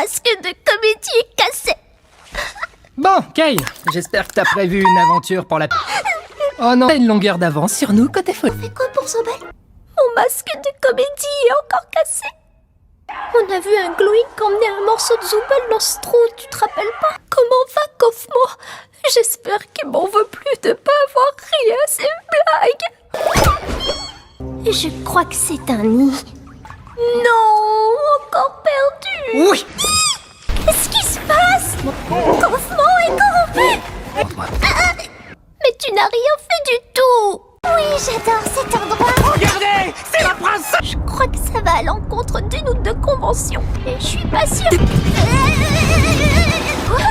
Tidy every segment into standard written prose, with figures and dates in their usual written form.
masque de comédie est cassé. Bon, Kay, j'espère que t'as prévu une aventure pour la... Oh non, t'as une longueur d'avance sur nous côté foot. On fait quoi pour Zobel? Mon masque de comédie est encore cassé. On a vu un Glowing emmener un morceau de Zobel dans ce trou, tu te rappelles pas? Comment va, Kaufmo? J'espère qu'il m'en veut plus de pas avoir ri à ces blagues. Je crois que c'est un nid. Non, encore perdu. Oui. Qu'est-ce qui se passe? Kaufmo est corrompu. Mais tu n'as rien fait du tout. Oui, j'adore cet endroit. Regardez, c'est la princesse. Je crois que ça va à l'encontre d'une ou deux conventions. Et je suis pas sûre. Quoi?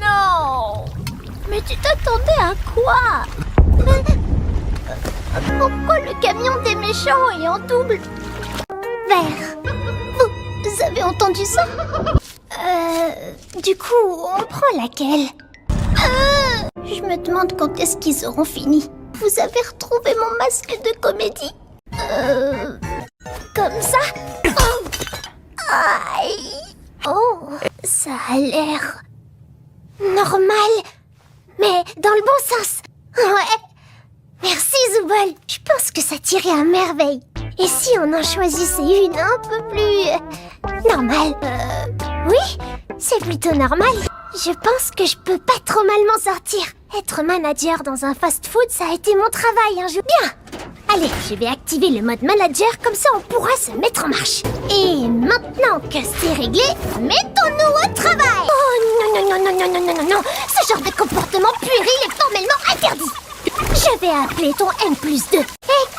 Non. Mais tu t'attendais à quoi? Pourquoi le camion des méchants est en double vert? Vous avez entendu ça? Du coup, on prend laquelle? Je me demande quand est-ce qu'ils auront fini. Vous avez retrouvé mon masque de comédie? Comme ça? Oh. Aïe. Oh, ça a l'air... normal. Mais dans le bon sens. Ouais. Merci, Zooble. Je pense que ça tirait à merveille. Et si on en choisissait une un peu plus... normale? Oui, c'est plutôt normal. Je pense que je peux pas trop mal m'en sortir. Être manager dans un fast-food, ça a été mon travail un jour. Bien. Allez, je vais activer le mode manager, comme ça on pourra se mettre en marche. Et maintenant que c'est réglé, mettons-nous au travail. Oh non, non, non, non, non, non, non, non, non. Ce genre de comportement puéril est formellement interdit. Je vais appeler ton N+2. Hé,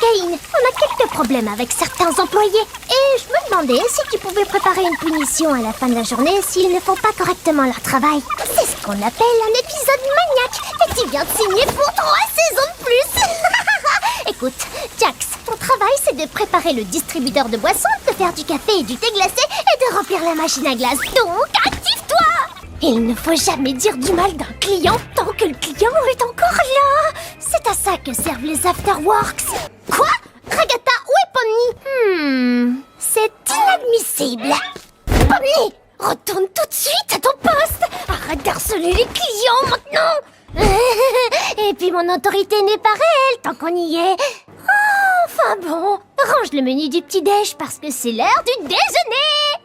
Cain, on a quelques problèmes avec certains employés. Et je me demandais si tu pouvais préparer une punition à la fin de la journée s'ils ne font pas correctement leur travail. C'est ce qu'on appelle un épisode maniaque. Et tu viens de signer pour 3 saisons de plus. Écoute, Jax, ton travail c'est de préparer le distributeur de boissons, de faire du café et du thé glacé et de remplir la machine à glace. Donc, active-toi! Il ne faut jamais dire du mal d'un client tant que le client est encore là. C'est à ça que servent les afterworks. Quoi? Ragata, où est Pomni? C'est inadmissible. Pomni, retourne tout de suite à ton poste. Arrête d'harceler les clients maintenant. Et puis mon autorité n'est pas réelle tant qu'on y est. Enfin bon, range le menu du petit-déj parce que c'est l'heure du déjeuner.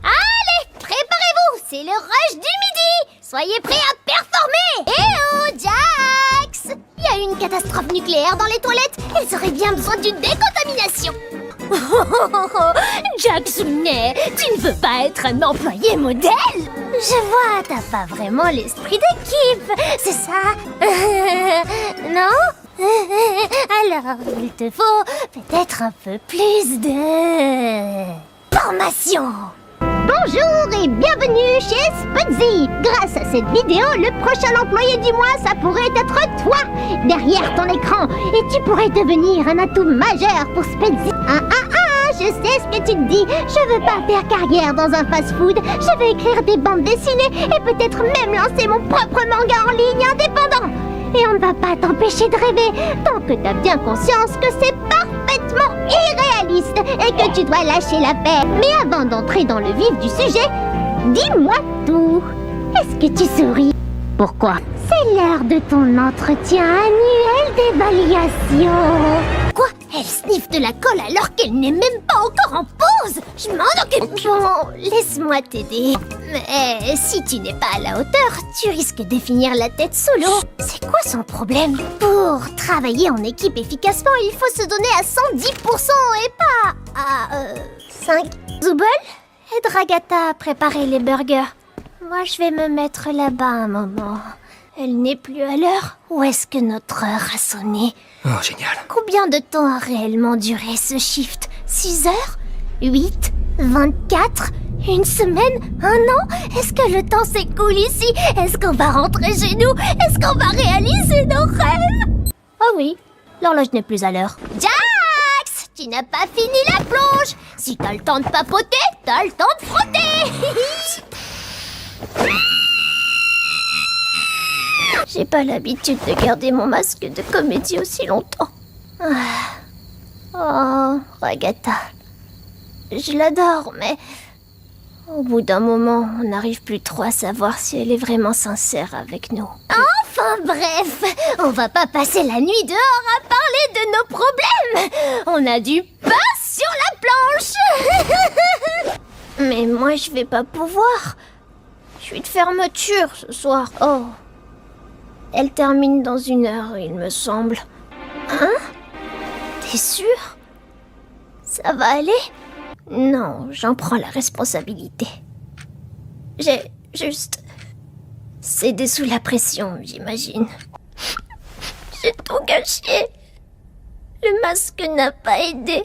Allez, préparez-vous, c'est le rush du midi. Soyez prêts à performer. Eh oh, Jax! Il y a une catastrophe nucléaire dans les toilettes. Elles auraient bien besoin d'une décontamination. Jax Lunet, tu ne veux pas être un employé modèle? Je vois, t'as pas vraiment l'esprit d'équipe, c'est ça? Non? Alors, il te faut peut-être un peu plus de... formation. Bonjour et bienvenue chez Spudsy. Grâce à cette vidéo, le prochain employé du mois, ça pourrait être toi, derrière ton écran. Et tu pourrais devenir un atout majeur pour Spudsy. Je sais ce que tu te dis. Je veux pas faire carrière dans un fast-food. Je veux écrire des bandes dessinées et peut-être même lancer mon propre manga en ligne indépendant. Et on ne va pas t'empêcher de rêver tant que t'as bien conscience que c'est parfaitement irréaliste et que tu dois lâcher la paix. Mais avant d'entrer dans le vif du sujet, dis-moi tout. Est-ce que tu souris? Pourquoi? C'est l'heure de ton entretien annuel d'évaluation. Quoi? Elle sniffe de la colle alors qu'elle n'est même pas encore en pause. Je m'en occupe. Bon, laisse-moi t'aider. Mais si tu n'es pas à la hauteur, tu risques de finir la tête sous l'eau. C'est quoi son problème? Pour travailler en équipe efficacement, il faut se donner à 110% et pas à 5. Zooble, aide Ragata à préparer les burgers. Moi, je vais me mettre là-bas un moment. Elle n'est plus à l'heure. Où est-ce que notre heure a sonné? Oh, génial. Combien de temps a réellement duré ce shift? 6 heures? 8? 24? Une semaine? Un an? Est-ce que le temps s'écoule ici? Est-ce qu'on va rentrer chez nous? Est-ce qu'on va réaliser nos rêves? Oh oui, l'horloge n'est plus à l'heure. Jax! Tu n'as pas fini la plonge! Si t'as le temps de papoter, t'as le temps de frotter! J'ai pas l'habitude de garder mon masque de comédie aussi longtemps. Oh, Ragata. Je l'adore, mais au bout d'un moment, on n'arrive plus trop à savoir si elle est vraiment sincère avec nous. Enfin bref, on va pas passer la nuit dehors à parler de nos problèmes. On a du pain sur la planche. Mais moi, je vais pas pouvoir. Je suis de fermeture ce soir. Oh. Elle termine dans 1 heure, il me semble. Hein? T'es sûre? Ça va aller? Non, j'en prends la responsabilité. J'ai juste cédé sous la pression, j'imagine. J'ai tout gâché. Le masque n'a pas aidé.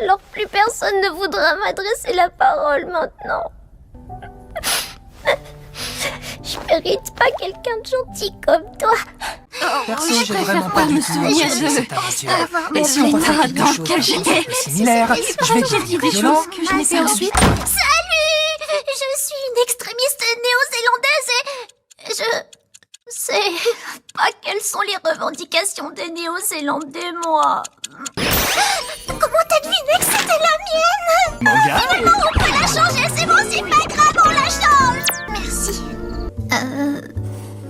Alors plus personne ne voudra m'adresser la parole maintenant. Je mérite pas quelqu'un de gentil comme toi. Perso, j'ai vraiment pas du tout apprécié cette aventure. Et si on refait quelque chose d'un peu similaire, je vais te dire violent, et ensuite... Salut! Je suis une extrémiste néo-zélandaise et je sais pas quelles sont les revendications des Néo-Zélandais, moi. Comment t'as deviné que c'était la mienne? Manga? Non, on peut la changer, c'est bon, c'est pas grave, on la change. Merci.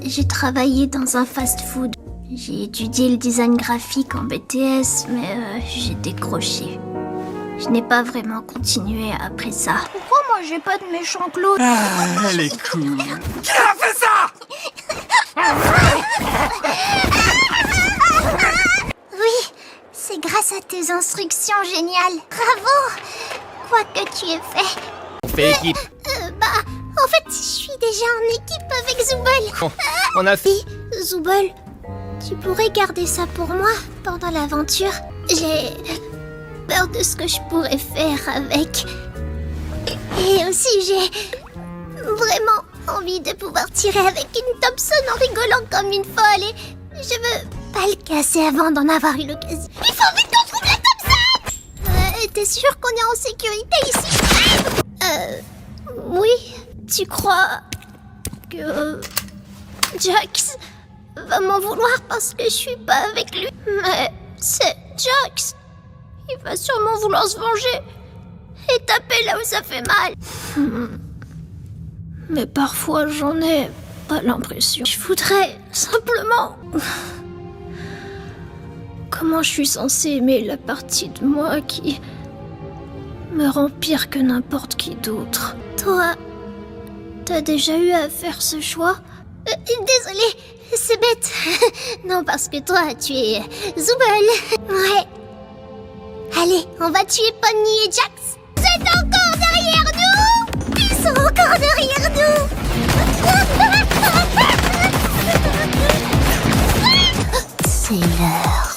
J'ai travaillé dans un fast-food. J'ai étudié le design graphique en BTS, mais j'ai décroché. Je n'ai pas vraiment continué après ça. Pourquoi moi j'ai pas de méchant Claude? Ah, elle est cool. Qui a fait ça? Oui, c'est grâce à tes instructions géniales. Bravo! Quoi que tu aies fait. On fait équipe. En fait, je suis déjà en équipe avec Zooble. Bon, on a fait... Oui, Zooble, tu pourrais garder ça pour moi pendant l'aventure. J'ai peur de ce que je pourrais faire avec. Et aussi, j'ai vraiment envie de pouvoir tirer avec une Thompson en rigolant comme une folle. Et je veux pas le casser avant d'en avoir eu l'occasion. Il faut vite qu'on trouve la Thompson! T'es sûr qu'on est en sécurité ici? Oui. Tu crois que Jax va m'en vouloir parce que je suis pas avec lui? Mais c'est Jax. Il va sûrement vouloir se venger et taper là où ça fait mal. Mais parfois j'en ai pas l'impression. Je voudrais simplement... Comment je suis censée aimer la partie de moi qui me rend pire que n'importe qui d'autre? Toi... T'as déjà eu à faire ce choix? Désolée, c'est bête. Non, parce que toi, tu es Zooble. Ouais. Allez, on va tuer Pony et Jax. C'est encore derrière nous! Ils sont encore derrière nous! C'est l'heure.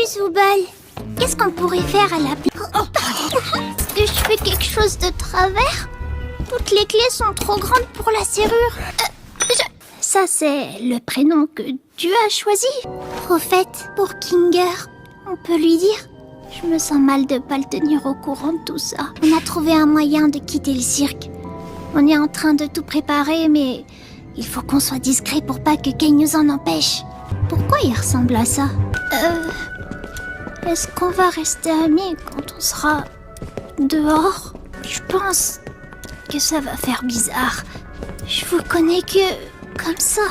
Zooble, qu'est-ce qu'on pourrait faire à la place? Oh, pardon. Est-ce que je fais quelque chose de travers? Toutes les clés sont trop grandes pour la serrure. Ça, c'est le prénom que Dieu a choisi. Au fait, pour Kinger, on peut lui dire? Je me sens mal de pas le tenir au courant de tout ça. On a trouvé un moyen de quitter le cirque. On est en train de tout préparer, mais il faut qu'on soit discret pour pas que Kay nous en empêche. Pourquoi il ressemble à ça? Est-ce qu'on va rester amis quand on sera dehors? Je pense que ça va faire bizarre. Je vous connais que comme ça.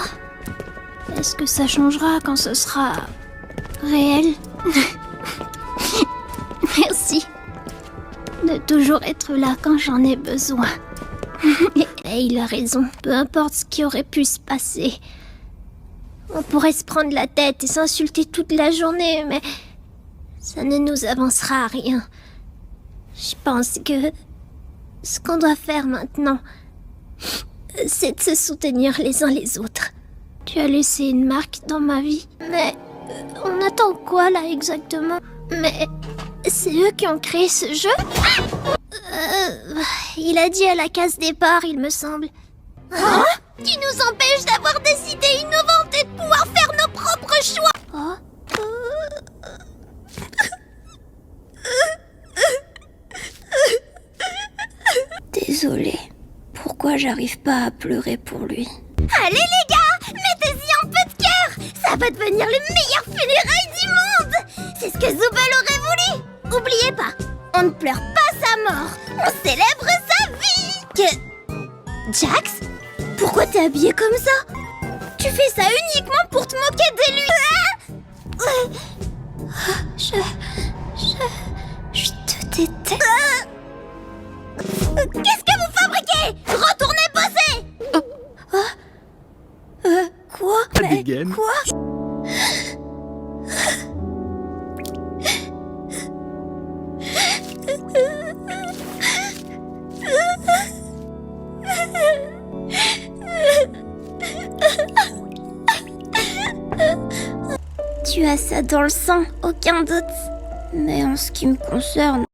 Est-ce que ça changera quand ce sera réel? Merci de toujours être là quand j'en ai besoin. Et il a raison. Peu importe ce qui aurait pu se passer. On pourrait se prendre la tête et s'insulter toute la journée, mais ça ne nous avancera à rien. Je pense que ce qu'on doit faire maintenant, c'est de se soutenir les uns les autres. Tu as laissé une marque dans ma vie, mais on attend quoi là exactement? Mais c'est eux qui ont créé ce jeu? Il a dit à la case départ, il me semble. Hein? Tu nous empêches d'avoir des idées innovantes et de pouvoir faire nos propres choix. Oh. Désolée. Pourquoi pourquoi j'arrive pas à pleurer pour lui. Allez les gars, mettez-y un peu de cœur. Ça va devenir les meilleures funérailles du monde. C'est ce que Zooble aurait voulu. Oubliez pas, on ne pleure pas sa mort, on célèbre sa vie. Jax, pourquoi t'es habillé comme ça? Tu fais ça uniquement pour te moquer de lui. Je te déteste. Qu'est-ce que vous fabriquez? Retournez bosser. Quoi? Mais quoi? Tu as ça dans le sang, aucun doute. Mais en ce qui me concerne,